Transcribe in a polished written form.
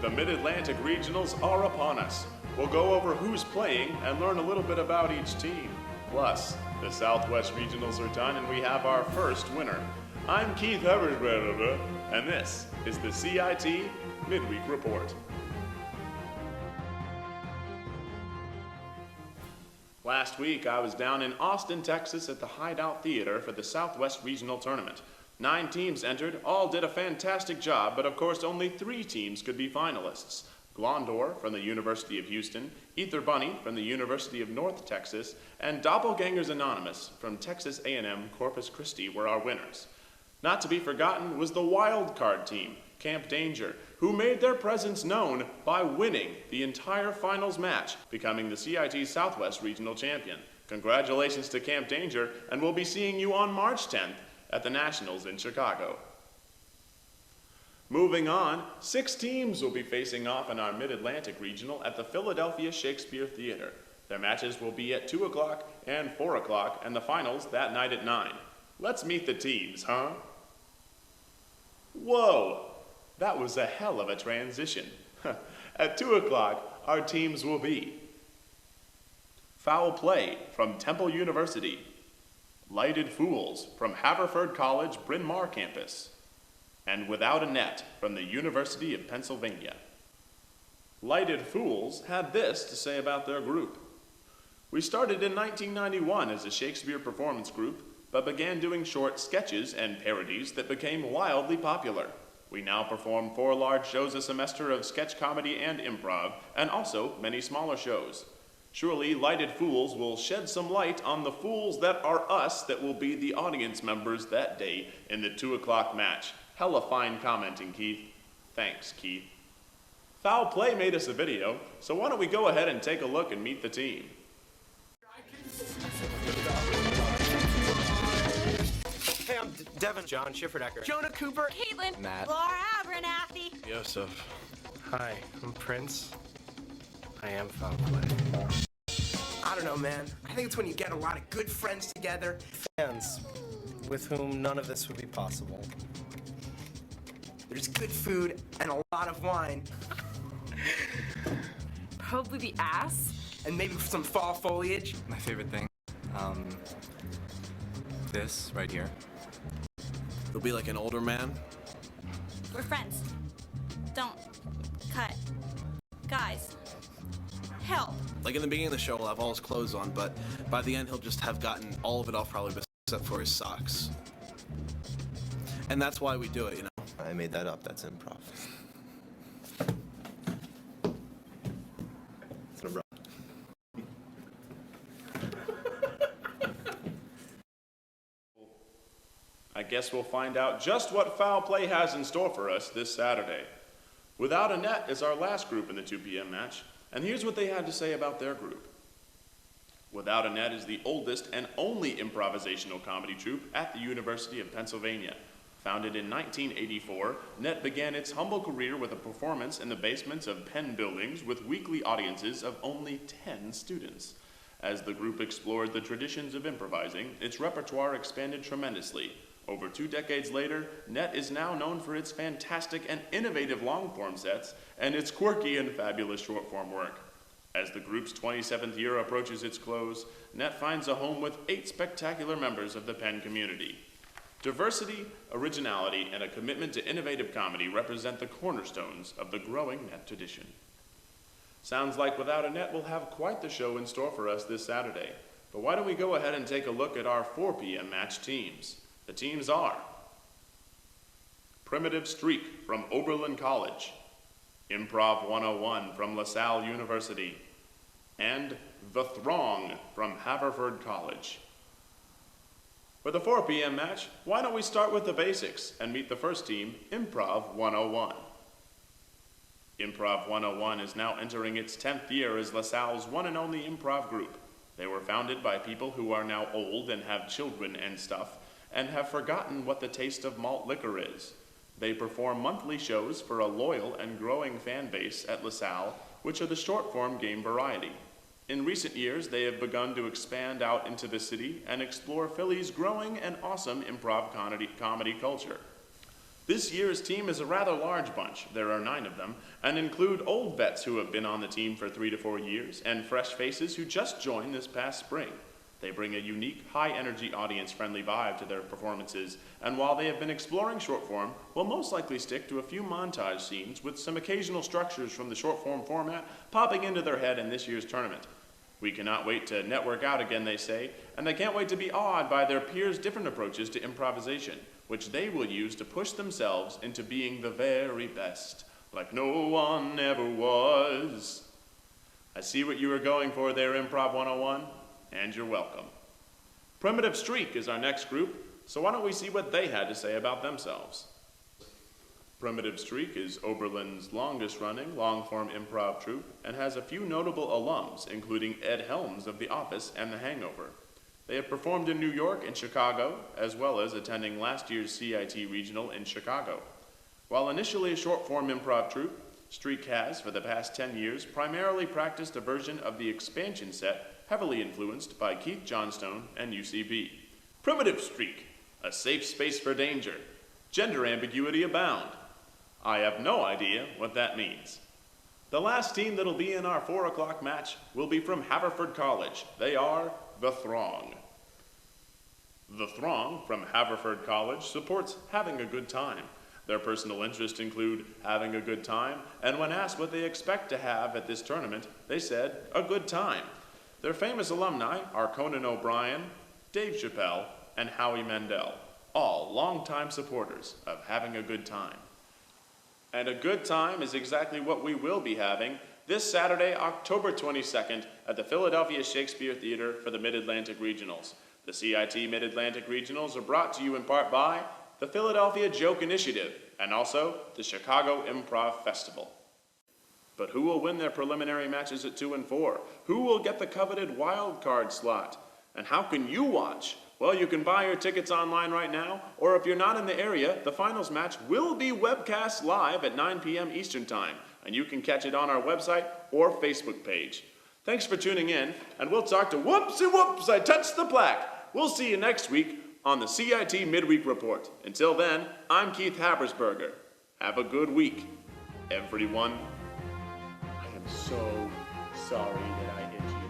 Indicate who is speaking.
Speaker 1: The Mid-Atlantic Regionals are upon us. We'll go over who's playing and learn a little bit about each team. Plus, the Southwest Regionals are done and we have our first winner. I'm Keith Hubbard, and this is the CIT Midweek Report. Last week, I was down in Austin, Texas at the Hideout Theater for the Southwest Regional Tournament. 9 teams entered, all did a fantastic job, but of course only 3 teams could be finalists. Glondor from the University of Houston, Ether Bunny from the University of North Texas, and Doppelgangers Anonymous from Texas A&M Corpus Christi were our winners. Not to be forgotten was the wild card team, Camp Danger, who made their presence known by winning the entire finals match, becoming the CIT Southwest Regional Champion. Congratulations to Camp Danger, and we'll be seeing you on March 10th at the Nationals in Chicago. Moving on, 6 teams will be facing off in our Mid-Atlantic Regional at the Philadelphia Shakespeare Theater. Their matches will be at 2 o'clock and 4 o'clock, and the finals that night at 9. Let's meet the teams, huh? Whoa, that was a hell of a transition. At 2 o'clock, our teams will be Foul Play from Temple University, Lighted Fools from Haverford College, Bryn Mawr campus, and Without a Net from the University of Pennsylvania. Lighted Fools had this to say about their group. We started in 1991 as a Shakespeare performance group, but began doing short sketches and parodies that became wildly popular. We now perform 4 large shows a semester of sketch comedy and improv, and also many smaller shows. Surely Lighted Fools will shed some light on the fools that are us that will be the audience members that day in the 2 o'clock match. Hella fine commenting, Keith. Thanks, Keith. Foul Play made us a video, so why don't we go ahead and take a look and meet the team.
Speaker 2: Hey, I'm Devin. John Schifferdecker. Jonah Cooper.
Speaker 3: Caitlin.
Speaker 2: Matt.
Speaker 3: Laura Abernathy.
Speaker 2: Joseph. Hi, I'm Prince. I am Foul Play.
Speaker 4: I don't know, man. I think it's when you get a lot of good friends together.
Speaker 5: Fans with whom none of this would be possible.
Speaker 4: There's good food and a lot of wine.
Speaker 3: Probably the ass.
Speaker 4: And maybe some fall foliage.
Speaker 6: My favorite thing, this right here.
Speaker 7: He'll be like an older man.
Speaker 3: We're friends. Don't cut. Guys, help.
Speaker 7: Like in the beginning of the show, he'll have all his clothes on, but by the end, he'll just have gotten all of it off, probably except for his socks. And that's why we do it, you know?
Speaker 5: I made that up. That's improv. It's an umbrella.
Speaker 1: I guess we'll find out just what Foul Play has in store for us this Saturday. Without a Net is our last group in the 2 p.m. match, and here's what they had to say about their group. Without a Net is the oldest and only improvisational comedy troupe at the University of Pennsylvania. Founded in 1984, Net began its humble career with a performance in the basements of Penn buildings with weekly audiences of only 10 students. As the group explored the traditions of improvising, its repertoire expanded tremendously. Over 2 decades later, Net is now known for its fantastic and innovative long-form sets and its quirky and fabulous short-form work. As the group's 27th year approaches its close, Net finds a home with 8 spectacular members of the Penn community. Diversity, originality, and a commitment to innovative comedy represent the cornerstones of the growing Net tradition. Sounds like Without a Net will have quite the show in store for us this Saturday. But why don't we go ahead and take a look at our 4 p.m. match teams. The teams are Primitive Streak from Oberlin College, Improv 101 from LaSalle University, and The Throng from Haverford College. For the 4 p.m. match, why don't we start with the basics and meet the first team, Improv 101. Improv 101 is now entering its 10th year as LaSalle's one and only improv group. They were founded by people who are now old and have children and stuff, and have forgotten what the taste of malt liquor is. They perform monthly shows for a loyal and growing fan base at LaSalle, which are the short-form game variety. In recent years, they have begun to expand out into the city and explore Philly's growing and awesome improv comedy culture. This year's team is a rather large bunch, there are 9 of them, and include old vets who have been on the team for 3 to 4 years, and fresh faces who just joined this past spring. They bring a unique, high-energy, audience-friendly vibe to their performances, and while they have been exploring short form, will most likely stick to a few montage scenes with some occasional structures from the short form format popping into their head in this year's tournament. We cannot wait to network out again, they say, and they can't wait to be awed by their peers' different approaches to improvisation, which they will use to push themselves into being the very best, like no one ever was. I see what you were going for there, Improv 101, and you're welcome. Primitive Streak is our next group, so why don't we see what they had to say about themselves. Primitive Streak is Oberlin's longest-running long-form improv troupe and has a few notable alums, including Ed Helms of The Office and The Hangover. They have performed in New York and Chicago, as well as attending last year's CIT Regional in Chicago. While initially a short-form improv troupe, Streak has, for the past 10 years, primarily practiced a version of the expansion set heavily influenced by Keith Johnstone and UCB. Primitive Streak, a safe space for danger. Gender ambiguity abound. I have no idea what that means. The last team that'll be in our 4 o'clock match will be from Haverford College. They are The Throng. The Throng from Haverford College supports having a good time. Their personal interests include having a good time, and when asked what they expect to have at this tournament, they said, a good time. Their famous alumni are Conan O'Brien, Dave Chappelle, and Howie Mandel, all longtime supporters of having a good time. And a good time is exactly what we will be having this Saturday, October 22nd, at the Philadelphia Shakespeare Theater for the Mid-Atlantic Regionals. The CIT Mid-Atlantic Regionals are brought to you in part by the Philadelphia Joke Initiative and also the Chicago Improv Festival. But who will win their preliminary matches at 2 and 4? Who will get the coveted wild card slot? And how can you watch? Well, you can buy your tickets online right now, or if you're not in the area, the finals match will be webcast live at 9 p.m. Eastern Time, and you can catch it on our website or Facebook page. Thanks for tuning in, and we'll talk to Whoopsie Whoops, I touched the plaque. We'll see you next week on the CIT Midweek Report. Until then, I'm Keith Habersberger. Have a good week, everyone. I am so sorry that I hit you.